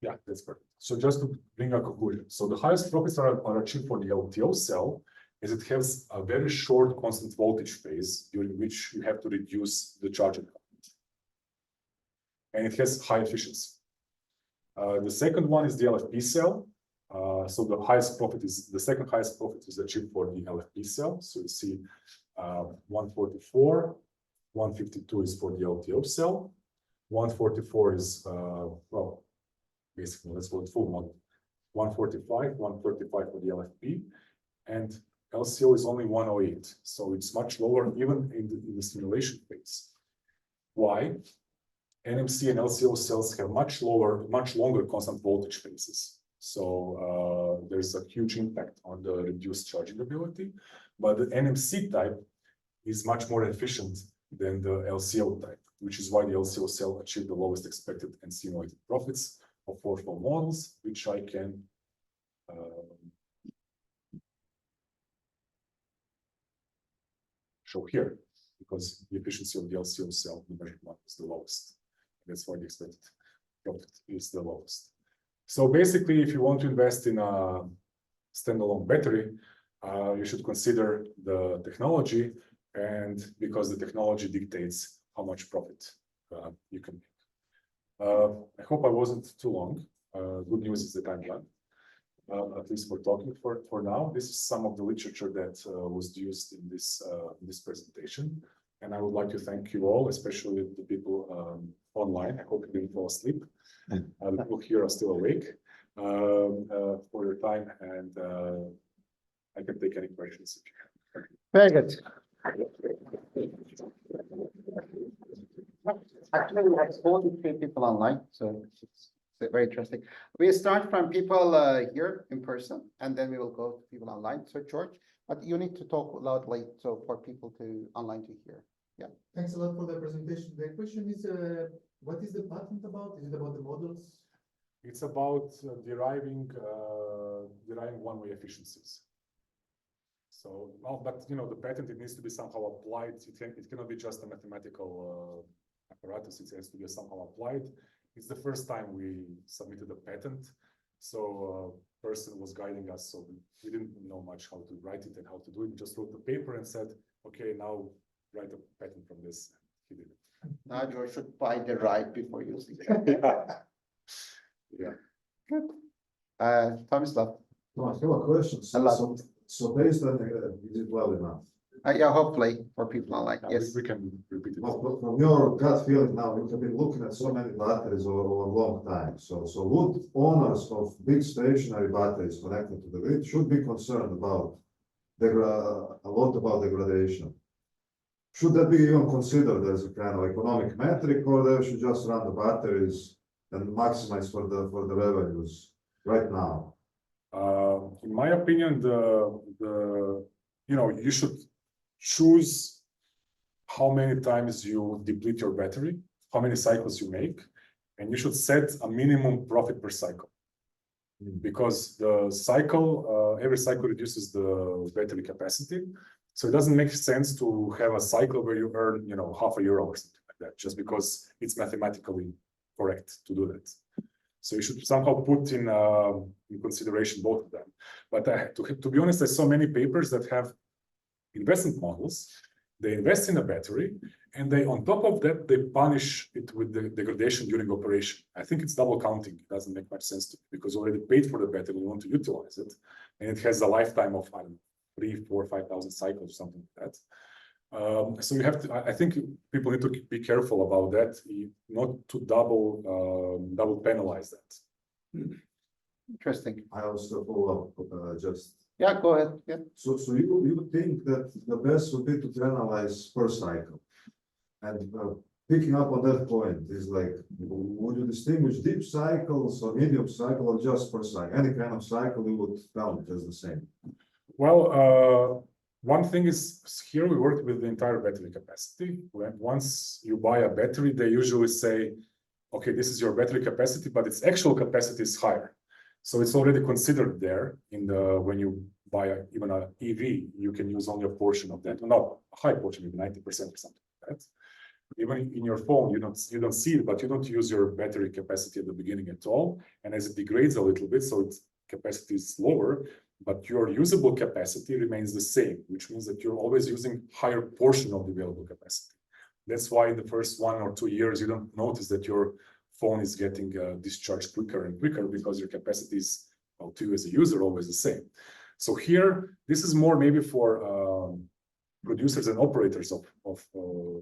yeah, that's perfect. So just to bring a conclusion. So the highest profits are achieved for the LTO cell, as it has a very short constant voltage phase during which you have to reduce the charging current. And it has high efficiency. The second one is the LFP cell. So the second highest profit is achieved for the LFP cell. So you see 144, 152 is for the LTO cell. 144 is, well, basically, let's go with full model. 145, 135 for the LFP. And LCO is only 108. So it's much lower even in the simulation phase. Why? NMC and LCO cells have much longer constant voltage phases. So there's a huge impact on the reduced charging ability, but the NMC type is much more efficient than the LCO type, which is why the LCO cell achieved the lowest expected and simulated profits of 4 full models, which I can show here, because the efficiency of the LCO cell, the measured one, is the lowest. That's why the expected profit is the lowest. So basically, if you want to invest in a standalone battery, you should consider the technology, and because the technology dictates how much profit you can make. I hope I wasn't too long. Good news is that I'm done. At least for talking for now. This is some of the literature that was used in this presentation. And I would like to thank you all, especially the people online. I hope you didn't fall asleep. The people here are still awake for your time, and I can take any questions if you have. Very good. Actually, we have 43 people online, so it's very interesting. We start from people here in person, and then we will go to people online. So George, but you need to talk loudly so for people to online to hear. Yeah. Thanks a lot for the presentation. The question is, what is the patent about? Is it about the models? It's about deriving one-way efficiencies. So, well, but you know, the patent, it needs to be somehow applied. It cannot be just a mathematical apparatus. It has to be somehow applied. It's the first time we submitted a patent, so a person was guiding us, so we didn't know much how to write it and how to do it. We just wrote the paper and said, okay, now write a patent from this. He did it. Now you should buy the right before using it. Yeah. Good. Tomislav. No, I have a question. So based on, is it well enough? Yeah, hopefully for people online. Yes. We can repeat it. Well, from your gut feeling now, you have been looking at so many batteries over a long time. So would owners of big stationary batteries connected to the grid should be concerned about a lot about degradation? Should that be even considered as a kind of economic metric, or they should just run the batteries and maximize for the revenues right now? In my opinion, you should choose how many times you deplete your battery, how many cycles you make, and you should set a minimum profit per cycle. Because the cycle, every cycle reduces the battery capacity. So it doesn't make sense to have a cycle where you earn, €0.5 or something like that, just because it's mathematically correct to do that. So you should somehow put in consideration both of them. But to be honest, I saw many papers that have investment models. They invest in a battery, and they, on top of that, they punish it with the degradation during operation. I think it's double counting. It doesn't make much sense to me, because you already paid for the battery, you want to utilize it, and it has a lifetime of, I don't know, 3,000, 4,000, 5,000 cycles, something like that. So you have to. I think people need to be careful about that, not to double penalize that. Interesting. I also follow up just. Yeah, go ahead. Yeah. So you think that the best would be to penalize per cycle, and picking up on that point is like, would you distinguish deep cycles or medium cycle or just per cycle? Any kind of cycle you would count as the same? Well, one thing is, here we work with the entire battery capacity. Once you buy a battery, they usually say, okay, this is your battery capacity, but its actual capacity is higher. So it's already considered there when you buy even an EV, you can use only a portion of that, not a high portion, maybe 90% or something like that. Even in your phone, you don't see it, but you don't use your battery capacity at the beginning at all. And as it degrades a little bit, so its capacity is lower, but your usable capacity remains the same, which means that you're always using higher portion of the available capacity. That's why in the first 1 or 2 years, you don't notice that your phone is getting discharged quicker and quicker, because your capacity is, well, to you as a user, always the same. So here, this is more maybe for producers and operators of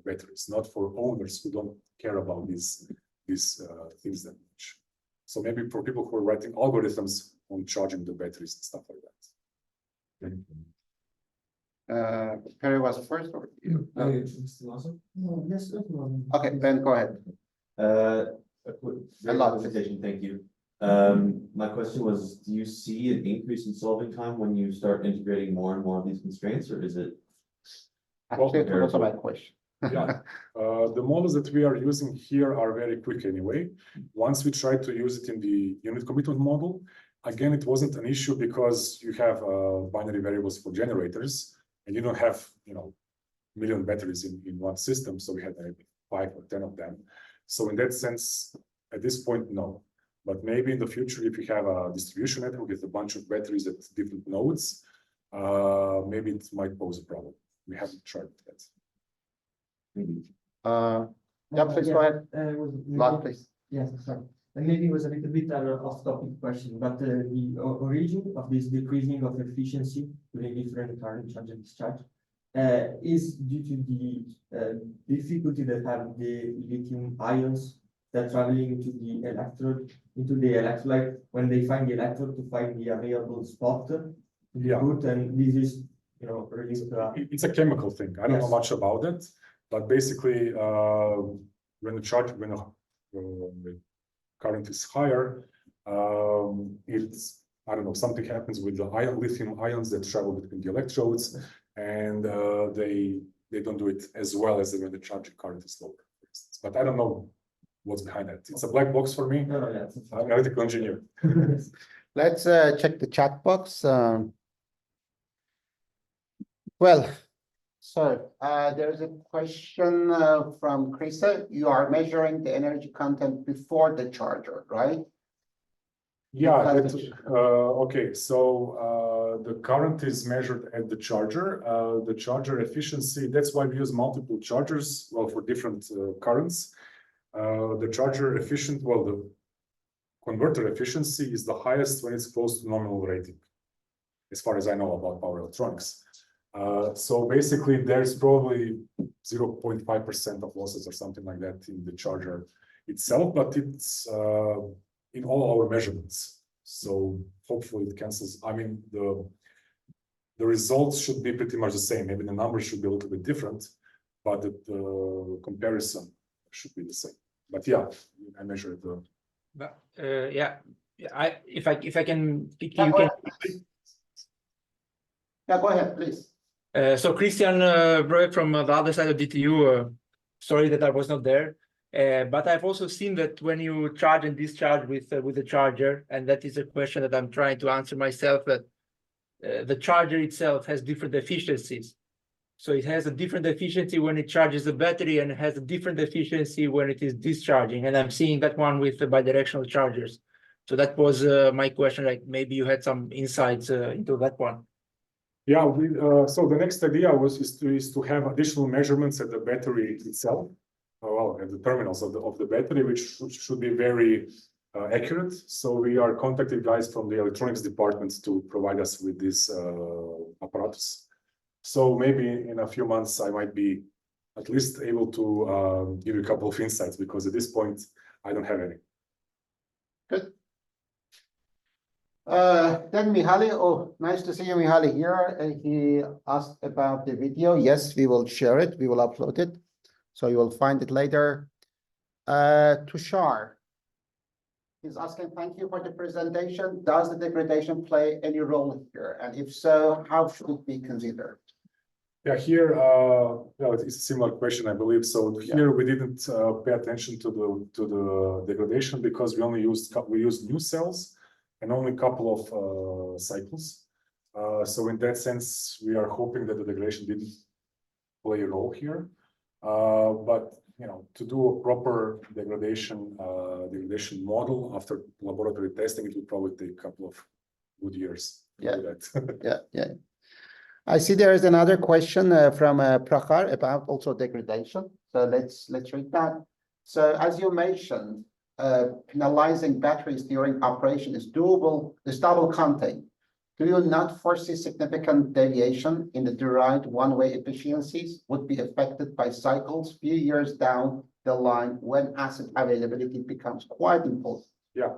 batteries, not for owners who don't care about these things that much. So maybe for people who are writing algorithms on charging the batteries and stuff like that. Thank you. Perry was first, or you? No, yes, everyone. Okay, Ben, go ahead. Great presentation, thank you. My question was, do you see an increase in solving time when you start integrating more and more of these constraints, or is it? Actually, it was my question. Yeah, the models that we are using here are very quick anyway. Once we tried to use it in the unit commitment model, again, it wasn't an issue because you have binary variables for generators, and you don't have, million batteries in one system. So we had maybe 5 or 10 of them. So in that sense, at this point, no. But maybe in the future, if we have a distribution network with a bunch of batteries at different nodes, maybe it might pose a problem. We haven't tried that. Yeah, please go ahead. Vlad, Maybe- please. Yes, sorry. And maybe it was a little bit off-topic question, but the origin of this decreasing of efficiency during different current charge and discharge is due to the difficulty that have the lithium ions that traveling into the electrolyte when they find the electrode to find the available spot to Yeah. put, and this is, related to It's a chemical thing. I don't know Yes. much about it, but basically, when the current is higher, I don't know, something happens with the lithium ions that travel between the electrodes, and they don't do it as well as when the charging current is lower, for instance. But I don't know what's behind that. It's a black box for me. No, yeah. I'm an electrical engineer. Let's check the chat box. Well, so there's a question from Krista. You are measuring the energy content before the charger, right? Yeah, Because okay, so the current is measured at the charger. The charger efficiency, that's why we use multiple chargers, well, for different currents. The charger the converter efficiency is the highest when it's close to nominal rating, as far as I know about power electronics. So basically, there's probably 0.5% of losses or something like that in the charger itself, but it's in all our measurements. So hopefully it cancels. I mean, the results should be pretty much the same. Maybe the numbers should be a little bit different, but the comparison should be the same. But yeah, I measured the. But yeah, if I can pick Yeah, you go can. ahead, please. Yeah, go ahead, please. So Christian Hrvoje from the other side of DTU. Sorry that I was not there, but I've also seen that when you charge and discharge with the charger, and that is a question that I'm trying to answer myself. That the charger itself has different efficiencies. So it has a different efficiency when it charges the battery, and it has a different efficiency when it is discharging. And I'm seeing that one with the bidirectional chargers. So that was my question. Like maybe you had some insights into that one. Yeah, so the next idea is to have additional measurements at the battery itself, well, at the terminals of the battery, which should be very accurate. So we are contacting guys from the electronics departments to provide us with this apparatus. So maybe in a few months I might be at least able to give you a couple of insights, because at this point I don't have any. Good. Then Mihaly, oh, nice to see you, Mihaly, here. He asked about the video. Yes, we will share it. We will upload it. So you will find it later. Tushar is asking, thank you for the presentation. Does the degradation play any role here? And if so, how should it be considered? Yeah, here, it's a similar question, I believe. So here we didn't pay attention to the degradation, because we used new cells and only a couple of cycles. So in that sense, we are hoping that the degradation didn't play a role here. But to do a proper degradation model after laboratory testing, it would probably take a couple of good years to do that. Yeah. I see there is another question from Prakhar about also degradation. So let's read that. So as you mentioned, penalizing batteries during operation is doable, is double counting. Do you not foresee significant deviation in the derived one-way efficiencies would be affected by cycles few years down the line when asset availability becomes quite important? Yeah,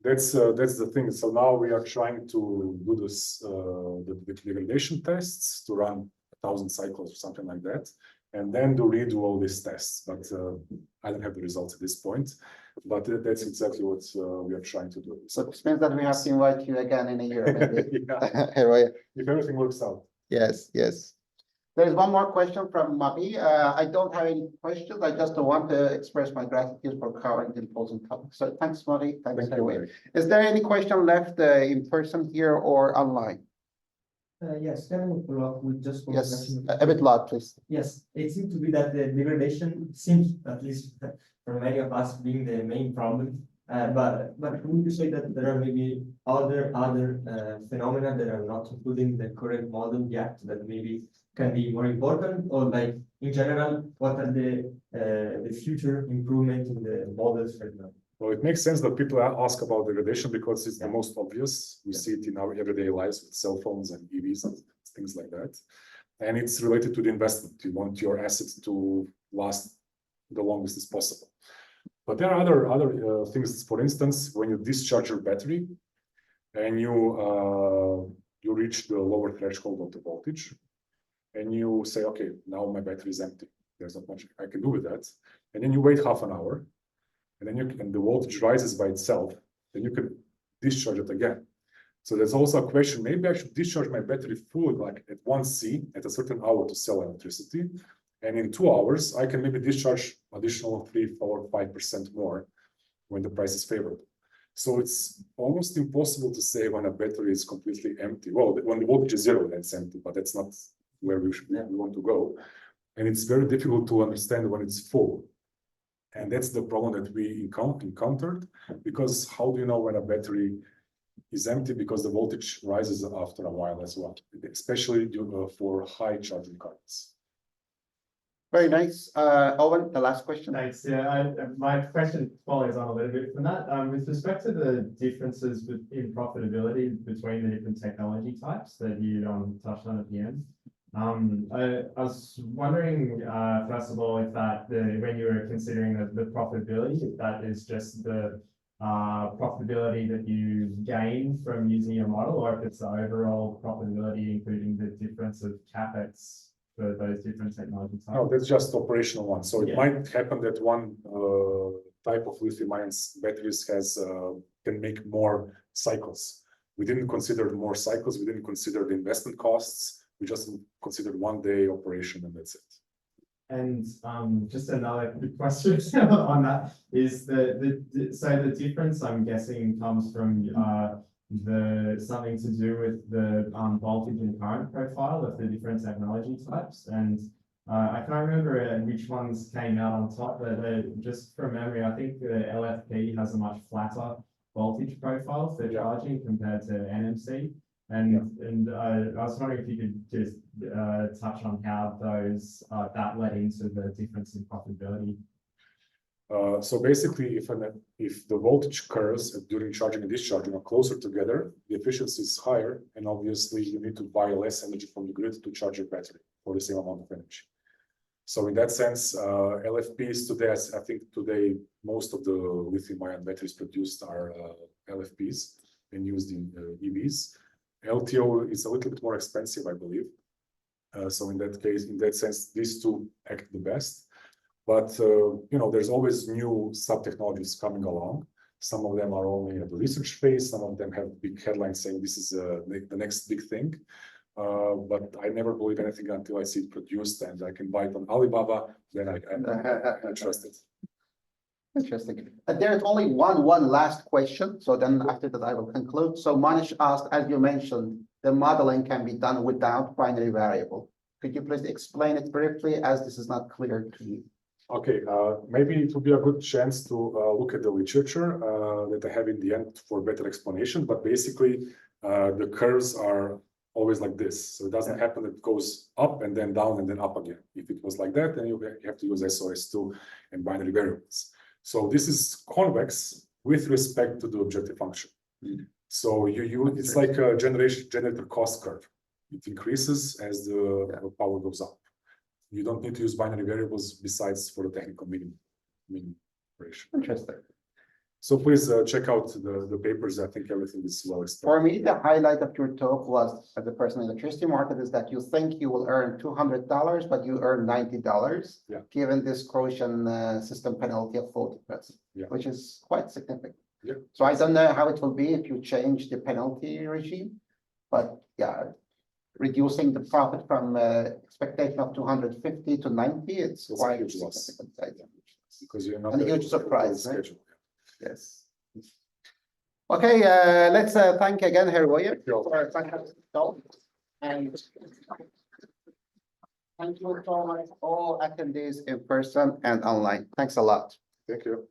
that's the thing. So now we are trying to do this the degradation tests, to run 1,000 cycles or something like that, and then to redo all these tests. But I don't have the results at this point. But that's exactly what we are trying to do. So this means that we have to invite you again in a year, maybe. Yeah. If everything works out. Yes. There is one more question from Marie. I don't have any questions. I just want to express my gratitude for covering the important topic. So thanks, Marie. Thanks, Hrvoje. Is there any question left in person here or online? Yes, can I follow up with just one Yes, question? a bit loud, please. Yes, it seems to be that the degradation seems, at least for many of us, being the main problem But would you say that there are maybe other phenomena that are not included in the current model yet that maybe can be more important, or like in general, what are the future improvement in the models right now? Well, it makes sense that people ask about degradation because it's the Yeah. most obvious. We Yeah. see it in our everyday lives with cell phones and EVs and things like that. And it's related to the investment. You want your assets to last the longest as possible. But there are other things. For instance, when you discharge your battery and you reach the lower threshold of the voltage, and you say, okay, now my battery is empty. There's not much I can do with that. And then you wait half an hour, and then and the voltage rises by itself, then you can discharge it again. So there's also a question, maybe I should discharge my battery full, like at 1C at a certain hour to sell electricity. And in 2 hours, I can maybe discharge additional 3, 4, 5% more when the price is favorable. So it's almost impossible to say when a battery is completely empty. Well, when the voltage is 0, then it's empty, but that's not where we want to go. And it's very difficult to understand when it's full. And that's the problem that we encountered, because how do you know when a battery is empty? Because the voltage rises after a while as well, especially for high charging currents. Very nice. Owen, the last question. Thanks. Yeah, my question follows on a little bit from that. With respect to the differences in profitability between the different technology types that you touched on at the end. I was wondering, first of all, if when you were considering the profitability, if that is just the profitability that you gain from using your model, or if it's the overall profitability, including the difference of CapEx for those different technology types? No, that's just operational one. So it Yeah. might happen that one type of lithium-ion batteries can make more cycles. We didn't consider more cycles. We didn't consider the investment costs. We just considered 1 day operation, and that's it. And just another quick question on that is so the difference, I'm guessing, comes from something to do with the voltage and current profile of the different technology types. And I can't remember which ones came out on top, but just from memory, I think the LFP has a much flatter voltage profile for charging compared to NMC. And I was wondering if you could just touch on how that led into the difference in profitability. So basically, if the voltage curves during charging and discharging are closer together, the efficiency is higher, and obviously you need to buy less energy from the grid to charge your battery for the same amount of energy. So in that sense, LFPs today, I think today most of the lithium-ion batteries produced are LFPs and used in EVs. LTO is a little bit more expensive, I believe. So in that case, in that sense, these two act the best. But there's always new sub-technologies coming along. Some of them are only at the research phase. Some of them have big headlines saying this is the next big thing. But I never believe anything until I see it produced and I can buy it on Alibaba. Then I trust it. Interesting. There's only one last question. So then after that, I will conclude. So Manish asked, as you mentioned, the modeling can be done without binary variable. Could you please explain it briefly, as this is not clear to me? Okay, maybe it would be a good chance to look at the literature that I have in the end for better explanation. But basically, the curves are always like this. So it doesn't happen that it goes up and then down and then up again. If it was like that, then you have to use SOS2 and binary variables. So this is convex with respect to the objective function. So it's like a generator cost curve. It increases as the power goes up. You don't need to use binary variables besides for the technical minimum operation. Interesting. So please check out the papers. I think everything is well explained. For me, the highlight of your talk was, as a person in the electricity market, is that you think you will earn $200, but you earn $90, given this Croatian system penalty of 40%, which is quite significant. Yeah. So I don't know how it will be if you change the penalty regime, but yeah, reducing the profit from expectation of 250 to 90, it's quite a huge significant. Because you're not and a huge surprise. Right? Schedule. Yes. Okay, let's thank again Hrvoje for a fantastic talk. And thank you so much all attendees in person and online. Thanks a lot. Thank you.